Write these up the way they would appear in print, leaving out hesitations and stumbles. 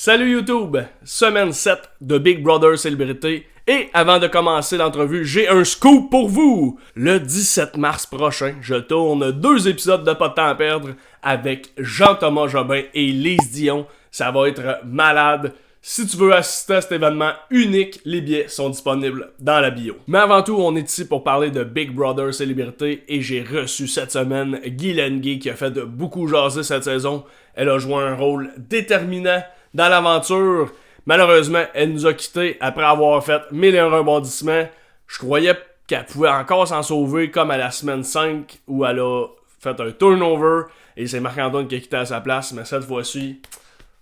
Salut YouTube! Semaine 7 de Big Brother Célébrité. Et avant de commencer l'entrevue, j'ai un scoop pour vous! Le 17 mars prochain, je tourne 2 épisodes de Pas de temps à perdre avec Jean-Thomas Jobin et Lise Dion. Ça va être malade. Si tu veux assister à cet événement unique, les billets sont disponibles dans la bio. Mais avant tout, on est ici pour parler de Big Brother Célébrité et j'ai reçu cette semaine Guylaine Gay qui a fait de beaucoup jaser cette saison. Elle a joué un rôle déterminant dans l'aventure. Malheureusement, elle nous a quittés après avoir fait 1001 rebondissements. Je croyais qu'elle pouvait encore s'en sauver comme à la semaine 5 où elle a fait un turnover et c'est Marc-Antoine qui a quitté à sa place. Mais cette fois-ci,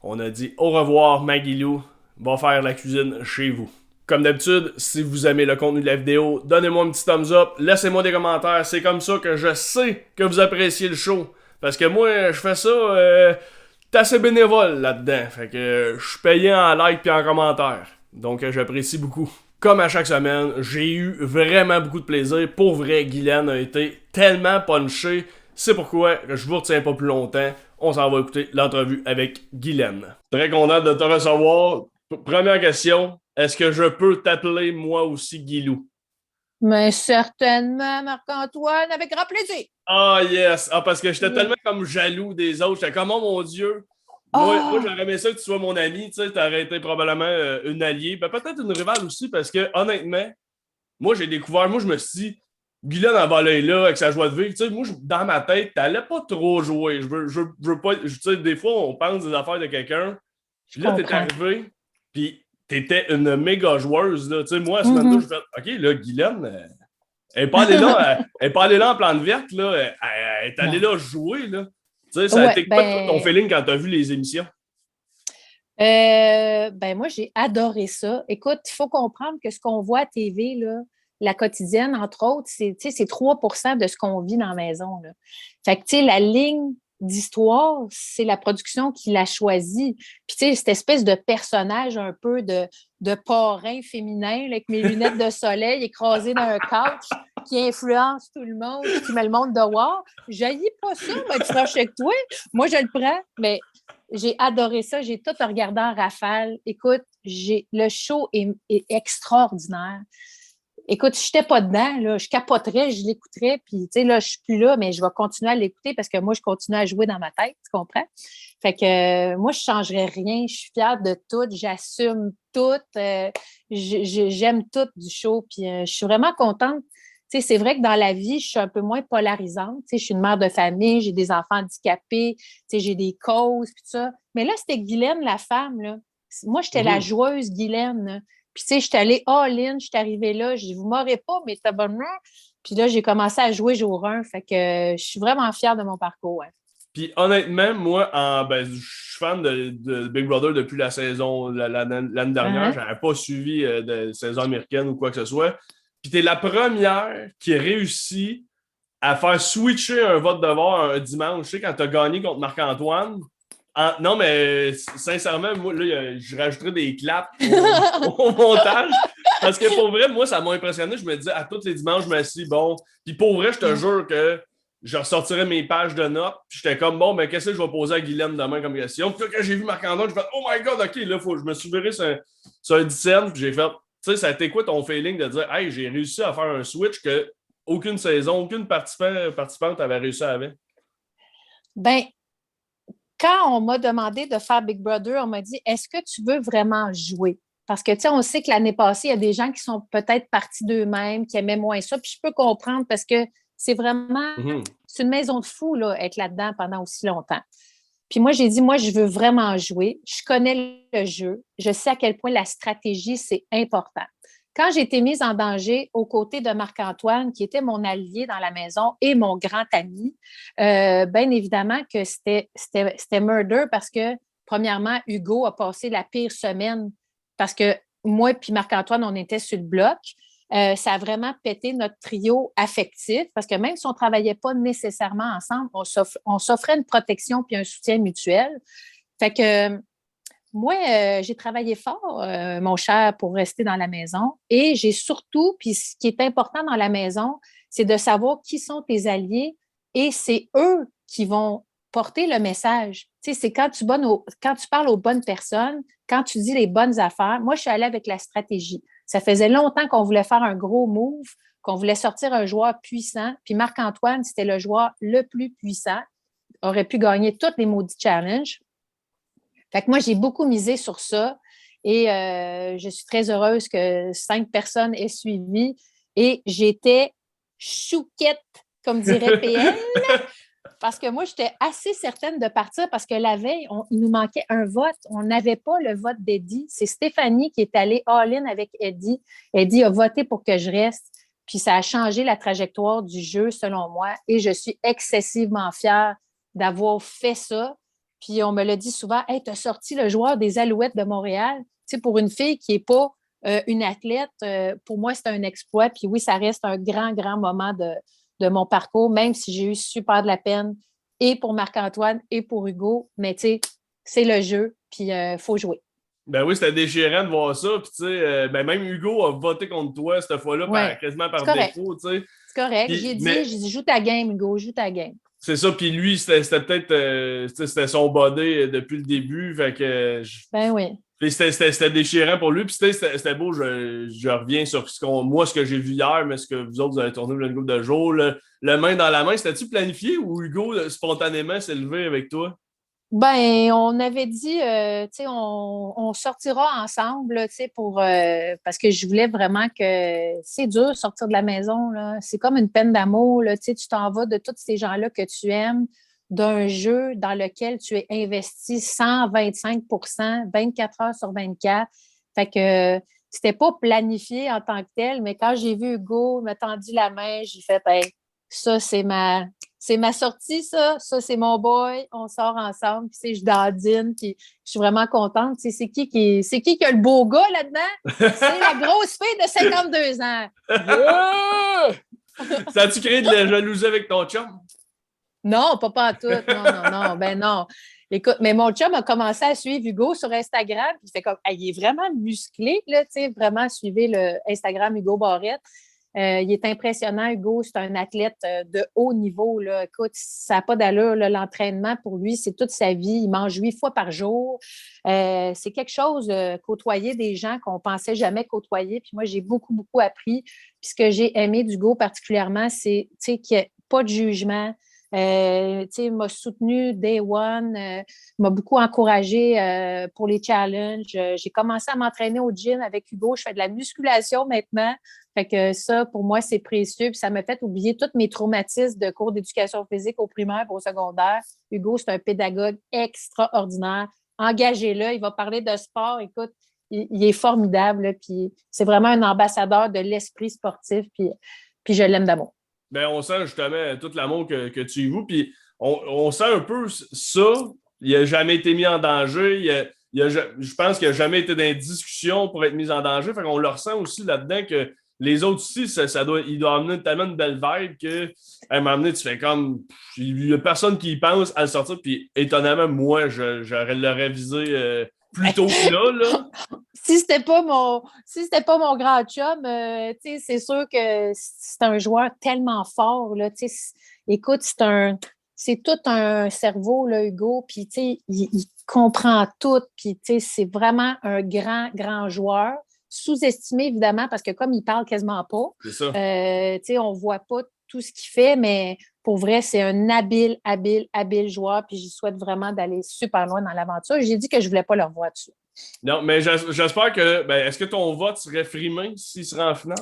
on a dit au revoir Maggie Lou, va faire la cuisine chez vous. Comme d'habitude, si vous aimez le contenu de la vidéo, donnez-moi un petit thumbs up, laissez-moi des commentaires, c'est comme ça que je sais que vous appréciez le show. Parce que moi, je fais ça, t'es assez bénévole là-dedans, fait que je suis payé en like puis en commentaire. Donc j'apprécie beaucoup. Comme à chaque semaine, j'ai eu vraiment beaucoup de plaisir. Pour vrai, Guylaine a été tellement punchée. C'est pourquoi je vous retiens pas plus longtemps. On s'en va écouter l'entrevue avec Guylaine. Très content de te recevoir. Première question, est-ce que je peux t'appeler moi aussi Guilou? Mais certainement, Marc-Antoine, avec grand plaisir. Ah yes! Ah, parce que j'étais tellement comme jaloux des autres. J'étais comme, oh mon Dieu! Moi, Oh, j'aurais aimé ça que tu sois mon ami. Tu sais, t'aurais été probablement une alliée. Ben, peut-être une rivale aussi, parce que honnêtement, moi, j'ai découvert, moi, je me suis dit, Guylaine, elle va aller là avec sa joie de vivre. Tu sais, moi, dans ma tête, t'allais pas trop jouer. Je veux pas. Tu sais, des fois, on pense des affaires de quelqu'un. je Puis là, t'es comprends. arrivé, puis t'étais une méga joueuse. Là. Tu sais, moi, à ce moment-là, je Mhm. fais, OK, là, Guylaine, elle est pas allée là, elle est pas allée là en plante verte, là. Elle est allée Non. là jouer, là. Tu sais, ça a Ouais, été quoi ton feeling quand t'as vu les émissions? moi, j'ai adoré ça. Écoute, il faut comprendre que ce qu'on voit à TV, là, la quotidienne, entre autres, c'est 3% de ce qu'on vit dans la maison, là. Fait que, tu sais, la ligne d'histoire, c'est la production qui l'a choisie. Puis, tu sais, cette espèce de personnage un peu de parrain féminin, là, avec mes lunettes de soleil écrasées dans un couch, qui influence tout le monde, puis qui met le monde dehors. J'haïs pas ça, mais tu fâches avec toi. Moi, je le prends, mais j'ai adoré ça. J'ai tout regardé en rafale. Écoute, le show est extraordinaire. Écoute, si je n'étais pas dedans, là, je capoterais, je l'écouterais, puis tu sais, là, je suis plus là, mais je vais continuer à l'écouter parce que moi, je continue à jouer dans ma tête, tu comprends? Fait que moi, je ne changerais rien. Je suis fière de tout, j'assume tout, j'aime tout du show, puis je suis vraiment contente. Tu sais, c'est vrai que dans la vie, je suis un peu moins polarisante. Tu sais, je suis une mère de famille, j'ai des enfants handicapés, tu sais, j'ai des causes, puis tout ça. Mais là, c'était Guylaine, la femme, là. Moi, j'étais la Mhm. joueuse Guylaine, là. Puis, tu sais, je suis allée all-in, je suis arrivée là, je dis, vous m'aurez pas, mais c'est bonnement. Puis là, j'ai commencé à jouer jour 1. Fait que je suis vraiment fière de mon parcours. Ouais. Puis honnêtement, moi, je suis fan de Big Brother depuis la saison l'année dernière. Uh-huh. J'avais pas suivi de saison américaine ou quoi que ce soit. Puis t'es la première qui réussit à faire switcher un vote de voir un dimanche. Tu sais, quand t'as gagné contre Marc-Antoine. Non, mais sincèrement, moi, là, je rajouterais des claps au montage. Parce que pour vrai, moi, ça m'a impressionné. Je me disais, à tous les dimanches, je m'assis, bon. Puis pour vrai, je te jure que je ressortirais mes pages de notes. Puis j'étais comme, bon, ben, qu'est-ce que je vais poser à Guylaine demain comme question? Puis là, quand j'ai vu Marc-Antoine, j'ai fait, oh my god, ok, là, je me suis viré sur un 10. Puis j'ai fait, tu sais, ça a été quoi ton feeling de dire, hey, j'ai réussi à faire un switch que aucune saison, aucune participante avait réussi à faire? Ben, quand on m'a demandé de faire Big Brother, on m'a dit, est-ce que tu veux vraiment jouer? Parce que, tu sais, on sait que l'année passée, il y a des gens qui sont peut-être partis d'eux-mêmes, qui aimaient moins ça. Puis je peux comprendre parce que c'est vraiment, Mhm. c'est une maison de fous, là, être là-dedans pendant aussi longtemps. Puis moi, j'ai dit, moi, je veux vraiment jouer. Je connais le jeu. Je sais à quel point la stratégie, c'est important. Quand j'ai été mise en danger aux côtés de Marc-Antoine, qui était mon allié dans la maison et mon grand ami, bien évidemment que c'était murder parce que, premièrement, Hugo a passé la pire semaine parce que moi et Marc-Antoine, on était sur le bloc. Ça a vraiment pété notre trio affectif parce que même si on ne travaillait pas nécessairement ensemble, on s'offrait une protection puis un soutien mutuel. Fait que moi, j'ai travaillé fort, mon cher, pour rester dans la maison. Et j'ai surtout, puis ce qui est important dans la maison, c'est de savoir qui sont tes alliés et c'est eux qui vont porter le message. Tu sais, c'est quand tu parles aux bonnes personnes, quand tu dis les bonnes affaires. Moi, je suis allée avec la stratégie. Ça faisait longtemps qu'on voulait faire un gros move, qu'on voulait sortir un joueur puissant. Puis Marc-Antoine, c'était le joueur le plus puissant, aurait pu gagner tous les maudits challenges. Fait que moi, j'ai beaucoup misé sur ça et je suis très heureuse que 5 personnes aient suivi et j'étais chouquette, comme dirait PL, parce que moi, j'étais assez certaine de partir parce que la veille, il nous manquait un vote. On n'avait pas le vote d'Eddie. C'est Stéphanie qui est allée all-in avec Eddie. Eddie a voté pour que je reste, puis ça a changé la trajectoire du jeu, selon moi, et je suis excessivement fière d'avoir fait ça. Puis on me l'a dit souvent, « Hey, tu as sorti le joueur des Alouettes de Montréal. » Tu sais, pour une fille qui n'est pas une athlète, pour moi, c'est un exploit. Puis oui, ça reste un grand, grand moment de mon parcours, même si j'ai eu super de la peine et pour Marc-Antoine et pour Hugo. Mais tu sais, c'est le jeu, puis il faut jouer. Ben oui, c'était déchirant de voir ça. Puis tu sais, ben même Hugo a voté contre toi cette fois-là, quasiment par défaut, tu sais. C'est correct. J'ai dit, joue ta game, Hugo, joue ta game. C'est ça, puis lui, c'était peut-être c'était son body depuis le début. Fait que. Ben oui. Puis c'était déchirant pour lui. Puis c'était beau, je reviens sur ce que j'ai vu hier, mais ce que vous autres, vous avez tourné le groupe de jour. Le main dans la main, c'était-tu planifié ou Hugo, spontanément, s'est levé avec toi? Ben, on avait dit, tu sais, on sortira ensemble, tu sais, parce que je voulais vraiment que c'est dur de sortir de la maison, là. C'est comme une peine d'amour, là. Tu sais, tu t'en vas de tous ces gens-là que tu aimes, d'un jeu dans lequel tu es investi 125 24 heures sur 24. Fait que c'était pas planifié en tant que tel, mais quand j'ai vu Hugo me tendu la main, j'ai fait, hey, ça, c'est ma sortie, ça. Ça, c'est mon boy. On sort ensemble. Puis, je dandine. Puis, je suis vraiment contente. C'est qui a le beau gars là-dedans? C'est la grosse fille de 52 ans. Ça a-tu créé de la jalousie avec ton chum? Non, pas en tout. Non. Ben non. Écoute, mais mon chum a commencé à suivre Hugo sur Instagram. Puis, il fait comme, il est vraiment musclé, là, tu sais, vraiment, suivez le Instagram Hugo Barrette. Il est impressionnant, Hugo. C'est un athlète de haut niveau, là. Écoute, ça n'a pas d'allure, là. L'entraînement, pour lui, c'est toute sa vie. Il mange 8 fois par jour. C'est quelque chose, côtoyer des gens qu'on ne pensait jamais côtoyer. Puis moi, j'ai beaucoup, beaucoup appris. Puis ce que j'ai aimé d'Hugo particulièrement, c'est qu'il n'y a pas de jugement. Il m'a soutenu Day One, m'a beaucoup encouragé pour les challenges. J'ai commencé à m'entraîner au gym avec Hugo. Je fais de la musculation maintenant. Fait que ça, pour moi, c'est précieux. Puis ça m'a fait oublier tous mes traumatismes de cours d'éducation physique au primaire et au secondaire. Hugo, c'est un pédagogue extraordinaire. Engagez-le, il va parler de sport. Écoute, il est formidable. Là, puis c'est vraiment un ambassadeur de l'esprit sportif. Puis je l'aime d'amour. Ben, on sent justement tout l'amour que tu y voues. Puis on sent un peu ça. Il n'a jamais été mis en danger. Je pense qu'il n'a jamais été dans une discussion pour être mis en danger. Fait qu'on le ressent aussi là-dedans que les autres aussi, il doit amener tellement une belle vibe que à un moment donné, tu fais comme. Il n'y a personne qui y pense à le sortir. Puis étonnamment, moi, l'aurais visé plus tôt que là. Si c'était pas mon grand chum, c'est sûr que c'est un joueur tellement fort. Là, écoute, c'est tout un cerveau, là, Hugo. Puis, il comprend tout. Puis, c'est vraiment un grand, grand joueur. Sous-estimé, évidemment, parce que comme il parle quasiment pas, c'est ça. On ne voit pas tout ce qu'il fait, mais pour vrai, c'est un habile joueur. Puis, j'y souhaite vraiment d'aller super loin dans l'aventure. J'ai dit que je ne voulais pas le revoir dessus. Non, mais j'espère que. Ben, est-ce que ton vote serait frimé s'il serait en finale?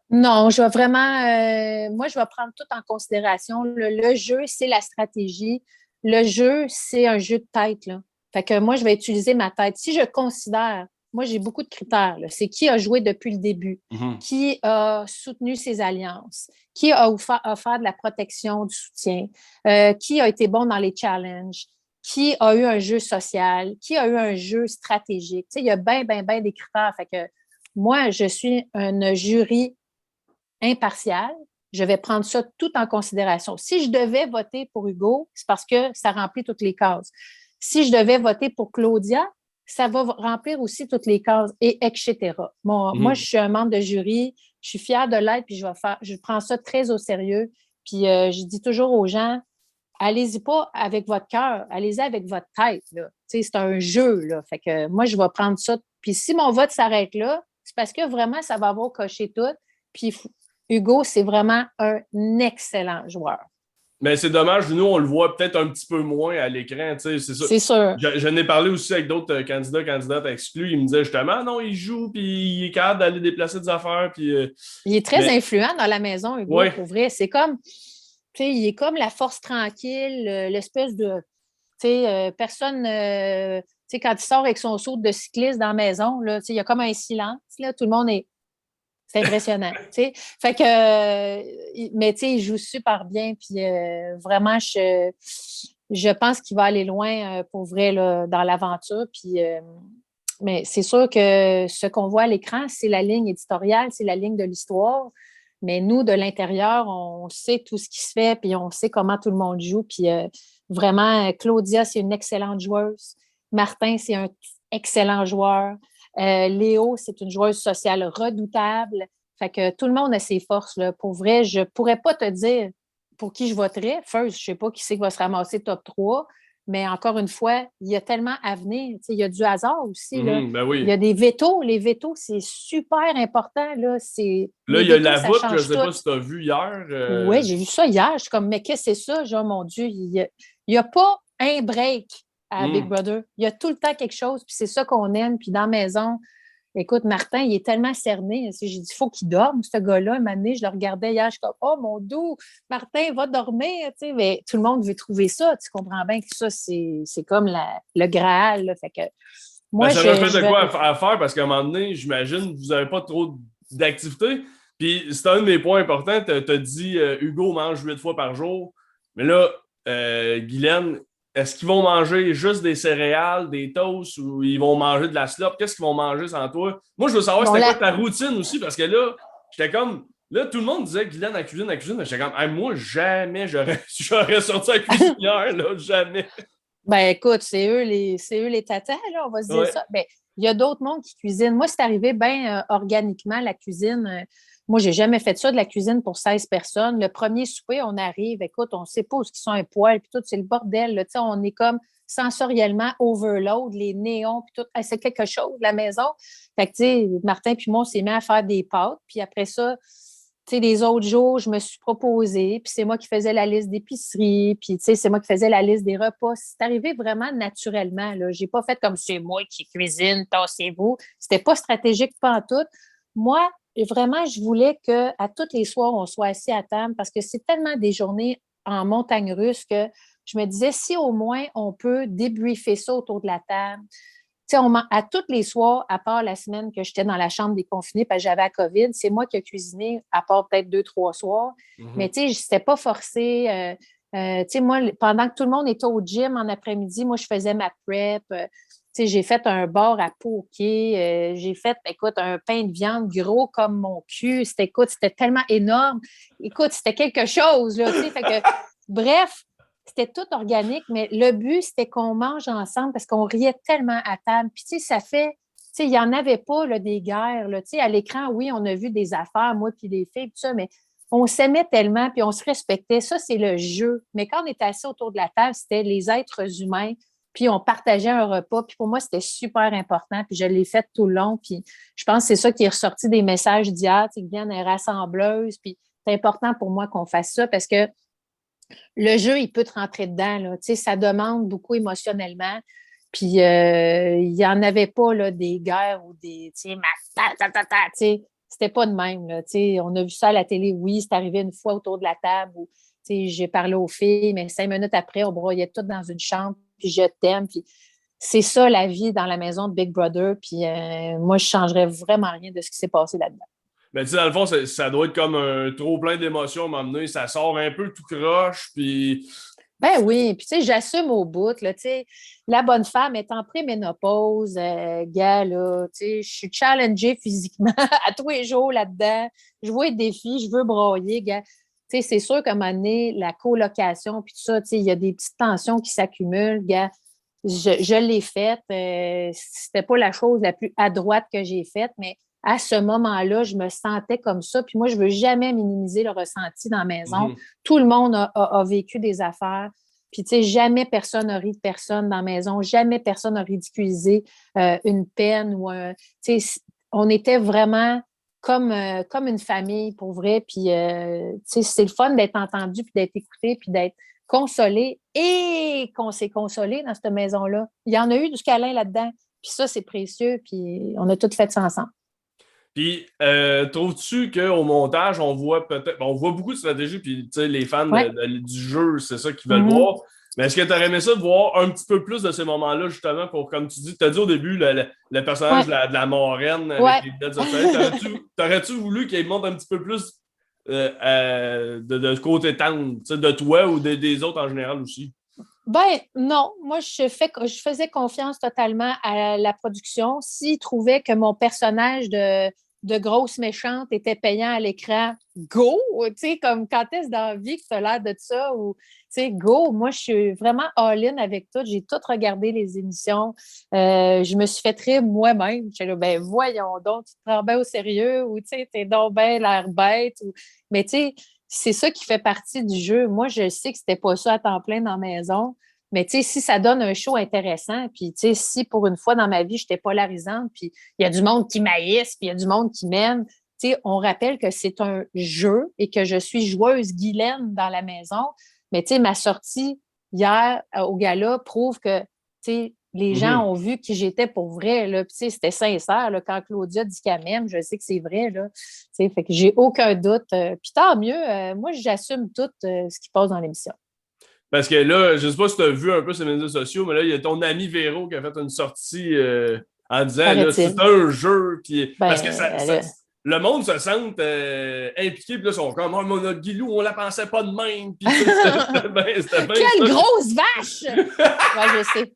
Non, je vais vraiment. Moi, je vais prendre tout en considération. Le jeu, c'est la stratégie. Le jeu, c'est un jeu de tête, là. Fait que moi, je vais utiliser ma tête. Si je considère, moi, j'ai beaucoup de critères, là. C'est qui a joué depuis le début, qui a soutenu ses alliances, qui a offert de la protection, du soutien, qui a été bon dans les challenges, qui a eu un jeu social, qui a eu un jeu stratégique. Tu sais, il y a bien des critères. Fait que moi, je suis un jury impartial. Je vais prendre ça tout en considération. Si je devais voter pour Hugo, c'est parce que ça remplit toutes les cases. Si je devais voter pour Claudia, ça va remplir aussi toutes les cases, et etc. Moi, je suis un membre de jury, je suis fière de l'être, puis je prends ça très au sérieux. Puis je dis toujours aux gens, allez-y pas avec votre cœur, allez-y avec votre tête, là. C'est un jeu, là. Fait que moi, je vais prendre ça. Puis si mon vote s'arrête là, c'est parce que vraiment, ça va avoir coché tout. Puis Hugo, c'est vraiment un excellent joueur. Mais c'est dommage, nous, on le voit peut-être un petit peu moins à l'écran, tu sais, c'est ça. C'est sûr. Je n'ai parlé aussi avec d'autres candidates exclus. Ils me disaient justement, non, il joue, puis il est capable d'aller déplacer des affaires. Puis, il est très influent dans la maison, Hugo, ouais. pour vrai. C'est comme, tu sais, il est comme la force tranquille, l'espèce de, tu sais, personne, tu sais, quand il sort avec son saut de cycliste dans la maison, là, tu sais, il y a comme un silence, là, tout le monde est. C'est impressionnant, tu sais. Fait que, mais tu sais, il joue super bien, puis vraiment, je pense qu'il va aller loin pour vrai là, dans l'aventure. Puis, mais c'est sûr que ce qu'on voit à l'écran, c'est la ligne éditoriale, c'est la ligne de l'histoire. Mais nous, de l'intérieur, on sait tout ce qui se fait, puis on sait comment tout le monde joue. Puis vraiment, Claudia, c'est une excellente joueuse. Martin, c'est un excellent joueur. Léo, c'est une joueuse sociale redoutable. Fait que tout le monde a ses forces. Là. Pour vrai, je ne pourrais pas te dire pour qui je voterais. First, je ne sais pas qui c'est qui va se ramasser top 3. Mais encore une fois, il y a tellement à venir. Il y a du hasard aussi. Là. Ben oui. Il y a des vétos. Les vétos, c'est super important. Là, il y a la voûte, je ne sais pas si tu as vu hier. Oui, j'ai vu ça hier. Je suis comme, mais qu'est-ce que c'est ça? Genre, mon Dieu, il n'y a pas un break à Big Brother. Il y a tout le temps quelque chose, puis c'est ça qu'on aime. Puis dans la maison, écoute, Martin, il est tellement cerné. J'ai dit, il faut qu'il dorme, ce gars-là. Un moment donné, je le regardais hier, je suis comme, oh mon doux, Martin, va dormir. Tu sais, mais tout le monde veut trouver ça. Tu comprends bien que ça, c'est comme le Graal. Là. Fait que moi, ça aurait fait de quoi à faire parce qu'à un moment donné, j'imagine, vous n'avez pas trop d'activité. Puis c'est un de mes points importants. Tu as dit Hugo mange 8 fois par jour. Mais là, Guylaine, est-ce qu'ils vont manger juste des céréales, des toasts ou ils vont manger de la slop? Qu'est-ce qu'ils vont manger sans toi? Moi, je veux savoir c'était quoi ta routine aussi parce que là, j'étais comme. Là, tout le monde disait Guylaine à cuisine, mais j'étais comme, hey, moi, jamais j'aurais sorti à cuisinière, là, jamais. Ben écoute, c'est eux les tatas, là, on va se dire ça. Ben, il y a d'autres mondes qui cuisinent. Moi, c'est arrivé bien organiquement, la cuisine. Moi, j'ai jamais fait ça, de la cuisine pour 16 personnes. Le premier souper, on arrive, écoute, on ne sait pas où sont un poêle, puis tout, c'est le bordel. Là, on est comme sensoriellement overload, les néons, puis tout. C'est quelque chose, la maison. Fait que, tu sais, Martin puis moi, on s'est mis à faire des pâtes, puis après ça, tu sais, les autres jours, je me suis proposée, puis c'est moi qui faisais la liste d'épicerie, puis tu sais, c'est moi qui faisais la liste des repas. C'est arrivé vraiment naturellement, là. J'ai pas fait comme c'est moi qui cuisine, tassez-vous. C'était pas stratégique pantoute. Moi, vraiment, je voulais qu'à tous les soirs, on soit assis à table parce que c'est tellement des journées en montagne russe que je me disais, si au moins on peut débriefer ça autour de la table. Tu sais, à tous les soirs, à part la semaine que j'étais dans la chambre des confinés parce que j'avais la COVID, c'est moi qui ai cuisiné, à part peut-être 2, 3 soirs. Mais tu sais, c'était pas forcé. Tu sais, moi, pendant que tout le monde était au gym en après-midi, moi, je faisais ma prep. Tu sais, j'ai fait un bar à poker. J'ai fait, écoute, un pain de viande gros comme mon cul. C'était tellement énorme. Écoute, c'était quelque chose, là, tu sais. Fait que, bref, c'était tout organique, mais le but, c'était qu'on mange ensemble parce qu'on riait tellement à table. Puis, tu sais, ça fait, tu sais, il n'y en avait pas, là, des guerres, là. Tu sais, à l'écran, oui, on a vu des affaires, moi puis les filles, tout ça, mais on s'aimait tellement, puis on se respectait. Ça, c'est le jeu. Mais quand on était assis autour de la table, c'était les êtres humains, puis on partageait un repas. Puis pour moi, c'était super important, puis je l'ai fait tout le long. Puis je pense que c'est ça qui est ressorti des messages d'hier, tu sais, Guylaine est rassembleuse, puis c'est important pour moi qu'on fasse ça parce que le jeu, il peut te rentrer dedans. Là. Ça demande beaucoup émotionnellement. Puis, il n'y en avait pas là, des guerres ou des. C'était pas de même. Là, on a vu ça à la télé, oui, c'est arrivé une fois autour de la table où j'ai parlé aux filles, mais 5 minutes après, on broyait toutes dans une chambre, puis je t'aime. Puis c'est ça la vie dans la maison de Big Brother. Puis moi, je ne changerais vraiment rien de ce qui s'est passé là-dedans. Mais tu sais, dans le fond, ça doit être comme un trop plein d'émotions à un moment donné. Ça sort un peu tout croche, puis... Ben oui, puis tu sais, j'assume au bout, là, tu sais, la bonne femme est en préménopause, gars, là, tu sais, je suis challengée physiquement à tous les jours là-dedans, je vois des défis, je veux broyer, gars. Tu sais, c'est sûr qu'à un moment donné, la colocation, puis tout ça, tu sais, il y a des petites tensions qui s'accumulent, gars. Je l'ai faite, c'était pas la chose la plus à droite que j'ai faite, mais à ce moment-là, je me sentais comme ça. Puis moi, je ne veux jamais minimiser le ressenti dans la maison. Tout le monde a vécu des affaires. Puis, tu sais, jamais personne n'a ri de personne dans la maison, jamais personne n'a ridiculisé une peine ou un. Tu sais, on était vraiment comme une famille, pour vrai. Puis, tu sais, c'est le fun d'être entendu, puis d'être écouté, puis d'être consolé et qu'on s'est consolé dans cette maison-là. Il y en a eu du câlin là-dedans. Puis ça, c'est précieux, puis on a tout fait ça ensemble. Puis, trouves-tu qu'au montage, on voit peut-être. Bon, on voit beaucoup de stratégies, puis tu sais, les fans Ouais. du jeu, c'est ça qu'ils veulent Mhm. voir. Mais est-ce que tu aurais aimé ça de voir un petit peu plus de ces moments-là, justement, pour, comme tu dis, tu as dit au début, le personnage Ouais. de la moraine avec Ouais. les lunettes de soleil, t'aurais-tu voulu qu'il montre un petit peu plus de côté tendre, tu sais, de toi ou des autres en général aussi? Ben non, moi je faisais confiance totalement à la production. S'ils trouvaient que mon personnage de grosse méchante était payant à l'écran, go! Tu sais, comme quand est-ce dans la vie que tu as l'air de ça ou tu sais, go! Moi, je suis vraiment all-in avec tout. J'ai tout regardé les émissions. Je me suis fait rire moi-même. J'étais là, ben voyons donc, tu te prends bien au sérieux ou tu sais, t'es donc bien l'air bête. Mais tu sais, c'est ça qui fait partie du jeu. Moi, je sais que c'était pas ça à temps plein dans la maison. Mais tu sais, si ça donne un show intéressant, puis tu sais, si pour une fois dans ma vie, je n'étais polarisante, puis il y a du monde qui m'haïsse, puis il y a du monde qui m'aime, tu sais, on rappelle que c'est un jeu et que je suis joueuse Guylaine dans la maison. Mais tu sais, ma sortie hier au gala prouve que, tu sais, les gens Mhm. ont vu qui j'étais pour vrai, là. Puis, tu sais, c'était sincère, là. Quand Claudia dit qu'elle m'aime, je sais que c'est vrai, là. Tu sais, fait que j'ai aucun doute. Puis tant mieux, moi, j'assume tout ce qui passe dans l'émission. Parce que là, je sais pas si tu as vu un peu sur les médias sociaux, mais là, il y a ton ami Véro qui a fait une sortie en disant là, c'est Paraît-il. un jeu. Puis, parce que Ben, là, le monde se sent impliqué, puis là, ils sont comme oh, mon notre Guilou, on la pensait pas de même. Puis, tu sais, c'était bien quelle ça. grosse vache! Ouais, je sais.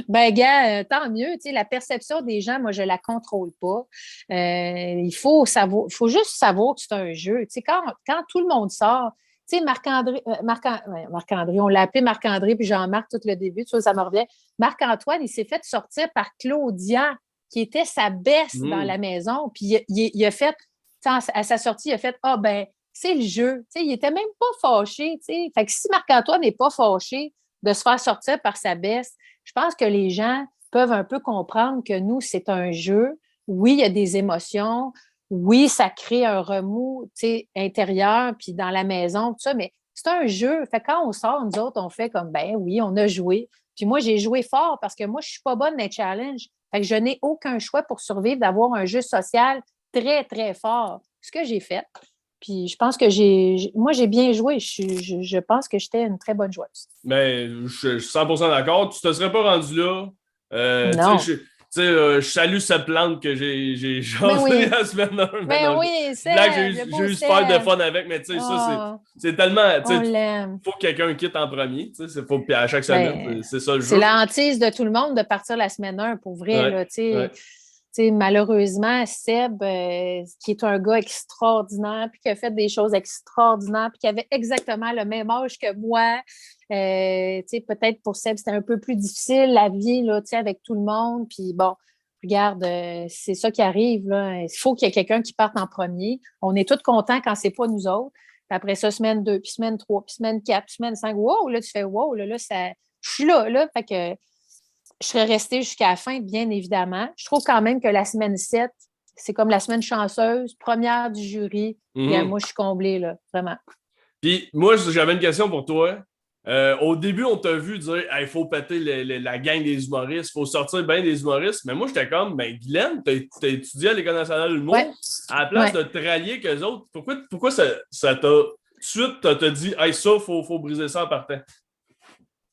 Ben, gars, tant mieux. Tu sais, la perception des gens, moi, je la contrôle pas. Il faut savoir, il faut juste savoir que c'est un jeu. Tu sais, quand tout le monde sort, tu sais, Marc-André, ouais, Marc-André, on l'a appelé Marc-André, puis Jean-Marc, tout le début, tu vois, ça me revient. Marc-Antoine, il s'est fait sortir par Claudia, qui était sa best dans la Mhm. maison. Puis il a fait, tu sais, à sa sortie, il a fait ah, ben, c'est le jeu. Tu sais, il était même pas fâché. Tu sais. Fait que si Marc-Antoine n'est pas fâché de se faire sortir par sa best, je pense que les gens peuvent un peu comprendre que nous, c'est un jeu. Oui, il y a des émotions. Oui, ça crée un remous, tu sais, intérieur, puis dans la maison, tout ça, mais c'est un jeu. Fait que quand on sort, nous autres, on fait comme, ben oui, on a joué. Puis moi, j'ai joué fort parce que moi, je suis pas bonne dans les challenges. Fait que je n'ai aucun choix pour survivre d'avoir un jeu social très, très fort. Ce que j'ai fait. Puis je pense que moi, j'ai bien joué. Je pense que j'étais une très bonne joueuse. Mais je suis 100% d'accord. Tu te serais pas rendu là. Tu sais, Non. je salue cette plante que j'ai Mais jasé oui. la semaine 1. Mais Mais non, oui, blague, Seb, le j'ai beau eu super de Seb. fun avec, mais tu sais, ça, Oh, c'est tellement. Tu on sais, l'aime. faut que quelqu'un quitte en premier. Tu sais, puis à chaque semaine, Ben, c'est ça le c'est jeu. la hantise de tout le monde de partir la semaine 1 pour vrai, Ouais, là, ouais. tu sais, malheureusement, Seb, qui est un gars extraordinaire, puis qui a fait des choses extraordinaires, puis qui avait exactement le même âge que moi. Tu sais, peut-être pour Seb, c'était un peu plus difficile, la vie, là, tu sais, avec tout le monde. Puis bon, regarde, c'est ça qui arrive, là. Il faut qu'il y ait quelqu'un qui parte en premier. On est tous contents quand c'est pas nous autres. Puis après ça, semaine 2, puis semaine 3, puis semaine 4, puis semaine 5. Wow, là, tu fais wow, là, ça. Je suis là, là. Fait que je serais restée jusqu'à la fin, bien évidemment. Je trouve quand même que la semaine 7, c'est comme la semaine chanceuse, première du jury. Bien, Mhm. moi, je suis comblée, là, vraiment. Puis moi, j'avais une question pour toi. Au début, on t'a vu dire il faut péter la gang des humoristes, il faut sortir bien des humoristes. Mais moi, j'étais comme ben, Guylaine, t'as étudié à l'École nationale de Ouais, l'humour. À la place ouais. de te rallier qu'eux autres, pourquoi ça t'a. Tout de suite, t'as dit hey, ça, faut briser ça en partant.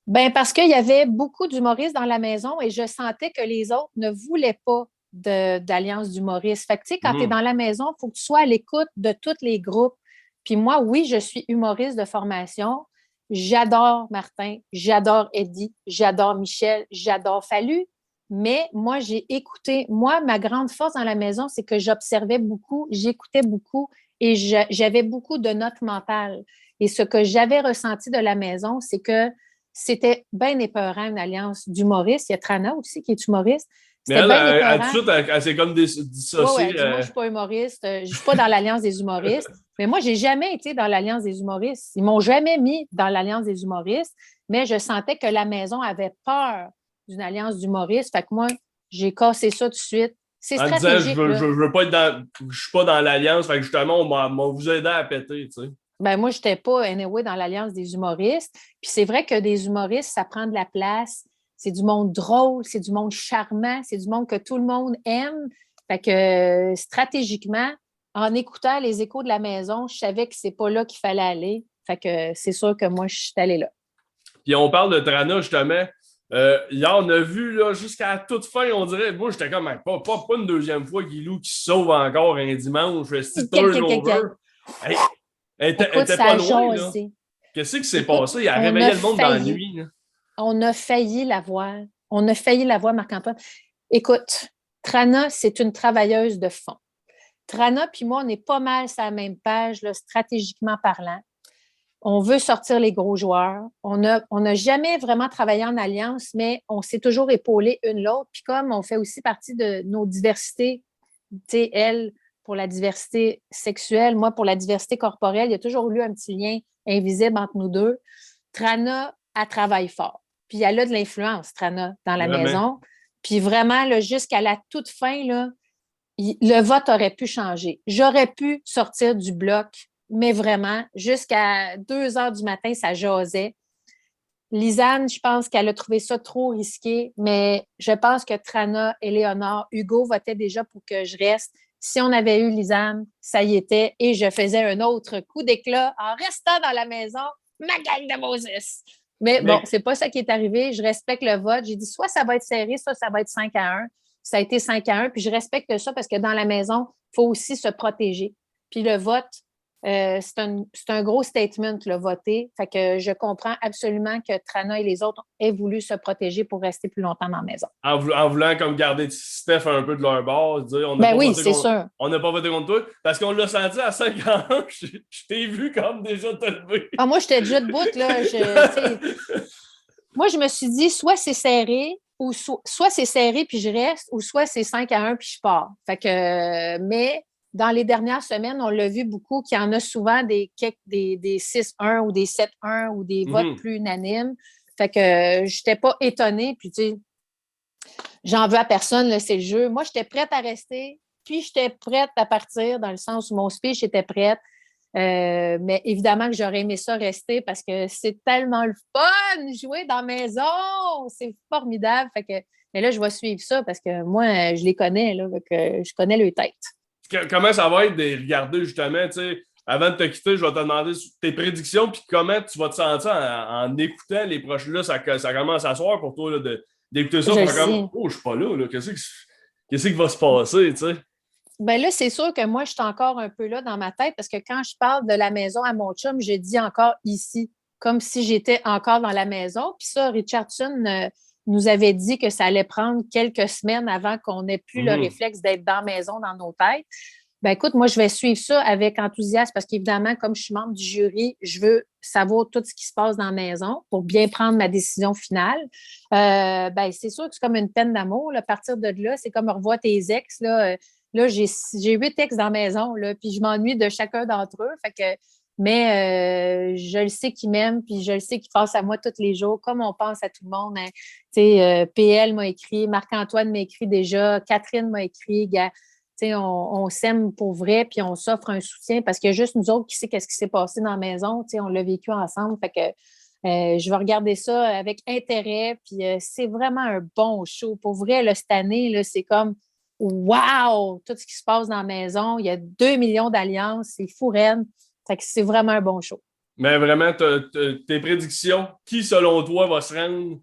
Ben parce qu'il y avait beaucoup d'humoristes dans la maison et je sentais que les autres ne voulaient pas d'alliance d'humoristes. Fait que, tu sais, quand tu es Mhm. dans la maison, il faut que tu sois à l'écoute de tous les groupes. Puis moi, oui, je suis humoriste de formation. J'adore Martin, j'adore Eddie, j'adore Michel, j'adore Fallu. Mais moi, j'ai écouté. Moi, ma grande force dans la maison, c'est que j'observais beaucoup, j'écoutais beaucoup et j'avais beaucoup de notes mentales. Et ce que j'avais ressenti de la maison, c'est que c'était bien épeurant, une alliance d'humoristes. Il y a Trana aussi qui est humoriste. Mais C'était bien tout de épeurant. suite, elle s'est comme Oui, dissociée. elle dit, moi, je ne suis pas humoriste, je ne suis pas dans l'Alliance des humoristes. Mais moi, je n'ai jamais été dans l'Alliance des humoristes. Ils ne m'ont jamais mis dans l'Alliance des humoristes, mais je sentais que la maison avait peur d'une alliance d'humoristes. Fait que moi, j'ai cassé ça tout de suite. C'est En disant, stratégique, là. je veux pas être je suis pas dans l'alliance, fait que justement, on vous aidé à péter, tu sais. Ben moi, je n'étais pas anyway dans l'Alliance des humoristes. Puis c'est vrai que des humoristes, ça prend de la place. C'est du monde drôle, c'est du monde charmant, c'est du monde que tout le monde aime. Fait que stratégiquement, en écoutant les échos de la maison, je savais que c'est pas là qu'il fallait aller. Fait que c'est sûr que moi, je suis allée là. Puis on parle de Trana, justement. Hier, on a vu, là, jusqu'à la toute fin, on dirait, moi, j'étais comme, pas une deuxième fois, Guilou qui se sauve encore un dimanche, c'est turnover. Hey, elle Écoute, était ça pas a loin, là. jasé. Qu'est-ce qui s'est Écoute, passé? Il a on réveillé a le monde dans la failli. nuit, là. On a failli la voir. On a failli la voir, Marc-Antoine. Écoute, Trana, c'est une travailleuse de fond. Trana puis moi, on est pas mal sur la même page, là, stratégiquement parlant. On veut sortir les gros joueurs. On n'a jamais vraiment travaillé en alliance, mais on s'est toujours épaulé une l'autre. Puis comme on fait aussi partie de nos diversités, tu sais, elle, pour la diversité sexuelle, moi, pour la diversité corporelle, il y a toujours eu un petit lien invisible entre nous deux. Trana, elle travaille fort. Puis elle a de l'influence, Trana, dans la Vraiment. maison. Puis vraiment, là, jusqu'à la toute fin, là, le vote aurait pu changer. J'aurais pu sortir du bloc, mais vraiment, jusqu'à 2 heures du matin, ça jasait. Lisanne, je pense qu'elle a trouvé ça trop risqué, mais je pense que Trana, Éléonore, Hugo votaient déjà pour que je reste. Si on avait eu Lisanne, ça y était, et je faisais un autre coup d'éclat en restant dans la maison, ma gang de Moses. Mais bon, c'est pas ça qui est arrivé. Je respecte le vote. J'ai dit soit ça va être serré, soit ça va être 5-1. Ça a été 5-1, puis je respecte ça parce que dans la maison, il faut aussi se protéger. Puis le vote, c'est un gros statement, le voter. Fait que je comprends absolument que Trana et les autres aient voulu se protéger pour rester plus longtemps dans la maison. En voulant comme garder Steph un peu de leur bord, dire Sûr. On n'a pas voté contre toi, parce qu'on l'a senti à 5 ans, je t'ai vu comme déjà te lever. Ah, moi, j'étais déjà debout, là. Moi, je me suis dit, soit c'est serré, ou soit c'est serré puis je reste, ou soit c'est 5-1 puis je pars. Fait que, mais dans les dernières semaines, on l'a vu beaucoup qu'il y en a souvent des 6-1 ou des 7-1 ou des votes plus unanimes. Fait que je n'étais pas étonnée. Puis, tu sais, j'en veux à personne, là, c'est le jeu. Moi, j'étais prête à rester, puis j'étais prête à partir dans le sens où mon speech était prête. Mais évidemment que j'aurais aimé ça rester parce que c'est tellement le fun jouer dans la maison. C'est formidable. Fait que, mais là, je vais suivre ça parce que moi, je les connais, là, que je connais leur tête. Comment ça va être de regarder justement, tu sais, avant de te quitter, je vais te demander tes prédictions puis comment tu vas te sentir en écoutant les prochains. Là, ça commence à soir pour toi là, d'écouter ça. Comme, oh, je suis pas là. Qu'est-ce qui va se passer, tu sais? Ben là, c'est sûr que moi, je suis encore un peu là dans ma tête parce que quand je parle de la maison à mon chum, je dis encore ici, comme si j'étais encore dans la maison. Puis ça, Richardson nous avait dit que ça allait prendre quelques semaines avant qu'on n'ait plus le réflexe d'être dans la maison dans nos têtes. Ben écoute, moi, je vais suivre ça avec enthousiasme parce qu'évidemment, comme je suis membre du jury, je veux savoir tout ce qui se passe dans la maison pour bien prendre ma décision finale. Ben, c'est sûr que c'est comme une peine d'amour. À partir de là, c'est comme revoir tes ex. Là, j'ai 8 ex dans la maison, là, puis je m'ennuie de chacun d'entre eux. Fait que, mais je le sais qu'ils m'aiment, puis je le sais qu'ils pensent à moi tous les jours, comme on pense à tout le monde. Hein. PL m'a écrit, Marc-Antoine m'a écrit déjà, Catherine m'a écrit. On s'aime pour vrai, puis on s'offre un soutien parce qu'il y a juste nous autres qui sait qu'est-ce qui s'est passé dans la maison. On l'a vécu ensemble. Fait que je vais regarder ça avec intérêt. Puis c'est vraiment un bon show. Pour vrai, là, cette année, là, c'est comme wow! Tout ce qui se passe dans la maison. Il y a 2 millions d'alliances. C'est fou raide. Fait que c'est vraiment un bon show. Mais vraiment, tes prédictions, qui selon toi va se rendre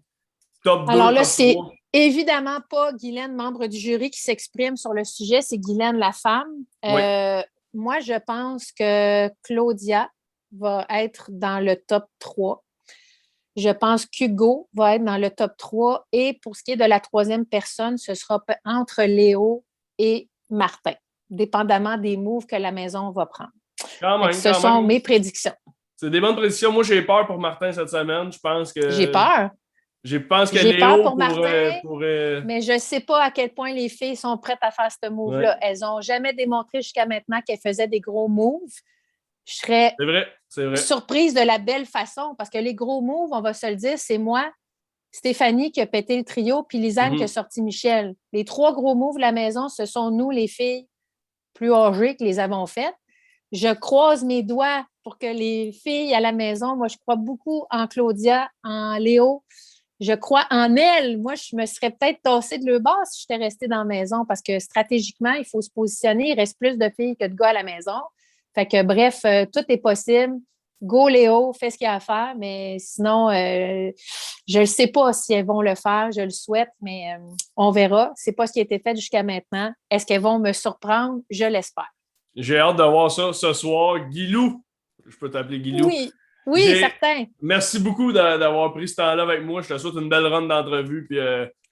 top 2, Alors là, top c'est 3? évidemment pas Guylaine, membre du jury, qui s'exprime sur le sujet. C'est Guylaine, la femme. Oui. Moi, je pense que Claudia va être dans le top 3. Je pense qu'Hugo va être dans le top 3. Et pour ce qui est de la troisième personne, ce sera entre Léo et Martin, dépendamment des moves que la maison va prendre. Quand même, ce sont mes prédictions. C'est des bonnes prédictions. Moi, j'ai peur pour Martin cette semaine. Je pense J'ai que. peur. Je pense que J'ai peur Léo pour Martin, pourrait. mais je ne sais pas à quel point les filles sont prêtes à faire ce move-là. Ouais. Elles n'ont jamais démontré jusqu'à maintenant qu'elles faisaient des gros moves. Je serais C'est vrai. surprise de la belle façon, parce que les gros moves, on va se le dire, c'est moi, Stéphanie qui a pété le trio, puis Lisanne qui a sorti Michel. Les 3 gros moves de la maison, ce sont nous, les filles plus âgées, qui les avons faites. Je croise mes doigts pour que les filles à la maison, moi, je crois beaucoup en Claudia, en Léo. Je crois en elle. Moi, je me serais peut-être tassée de le bas si j'étais restée dans la maison parce que stratégiquement, il faut se positionner. Il reste plus de filles que de gars à la maison. Fait que bref, tout est possible. Go Léo, fais ce qu'il y a à faire, mais sinon, je ne sais pas si elles vont le faire, je le souhaite, mais on verra. C'est pas ce qui a été fait jusqu'à maintenant. Est-ce qu'elles vont me surprendre? Je l'espère. J'ai hâte de voir ça ce soir. Guilou, je peux t'appeler Guilou. Oui, certain. Merci beaucoup d'avoir pris ce temps-là avec moi. Je te souhaite une belle run d'entrevue, puis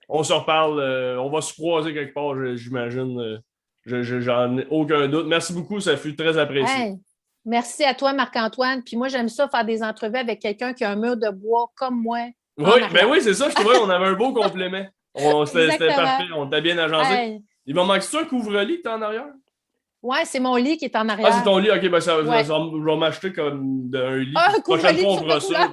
on se reparle. On va se croiser quelque part, j'imagine. J'en ai aucun doute. Merci beaucoup, ça fut très apprécié. Hey, merci à toi, Marc-Antoine. Puis moi, j'aime ça faire des entrevues avec quelqu'un qui a un mur de bois comme moi. Oui, c'est ça, je trouvais qu'on avait un beau complément. C'était parfait, on t'a bien agencé. Hey. Il va manquer-tu un couvre-lit que t'as en arrière? Oui, c'est mon lit qui est en arrière. Ah, c'est ton lit, ok, ben je vais m'acheter comme un lit. Un Prochaine fois, on couvre-lit fera ça.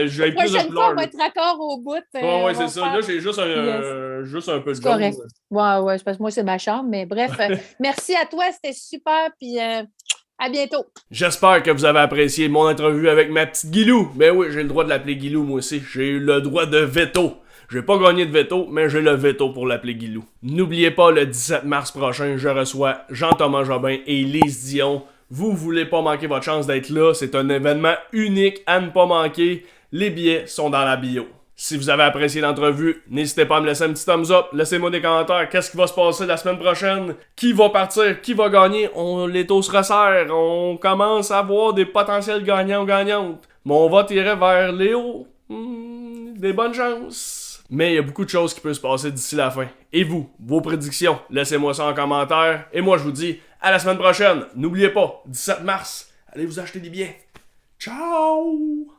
J'ai plus de prochaine fois, on va couleurs. être raccord au bout. Oui, c'est ça. Là, j'ai juste un peu de jaune. Correct. Oui, parce que moi, c'est ma chambre. Mais bref, merci à toi. C'était super. Puis à bientôt. J'espère que vous avez apprécié mon entrevue avec ma petite Guilou. Ben oui, j'ai le droit de l'appeler Guilou, moi aussi. J'ai eu le droit de veto. J'ai pas gagné de veto, mais j'ai le veto pour l'appeler Guilou. N'oubliez pas, le 17 mars prochain, je reçois Jean-Thomas Jobin et Lise Dion. Vous voulez pas manquer votre chance d'être là. C'est un événement unique à ne pas manquer. Les billets sont dans la bio. Si vous avez apprécié l'entrevue, n'hésitez pas à me laisser un petit thumbs up. Laissez-moi des commentaires. Qu'est-ce qui va se passer la semaine prochaine? Qui va partir? Qui va gagner? Les taux se resserrent. On commence à voir des potentiels gagnants ou gagnantes. Mon vote irait vers Léo. Des bonnes chances. Mais il y a beaucoup de choses qui peuvent se passer d'ici la fin. Et vous, vos prédictions, laissez-moi ça en commentaire. Et moi, je vous dis à la semaine prochaine. N'oubliez pas, 17 mars, allez vous acheter des billets. Ciao!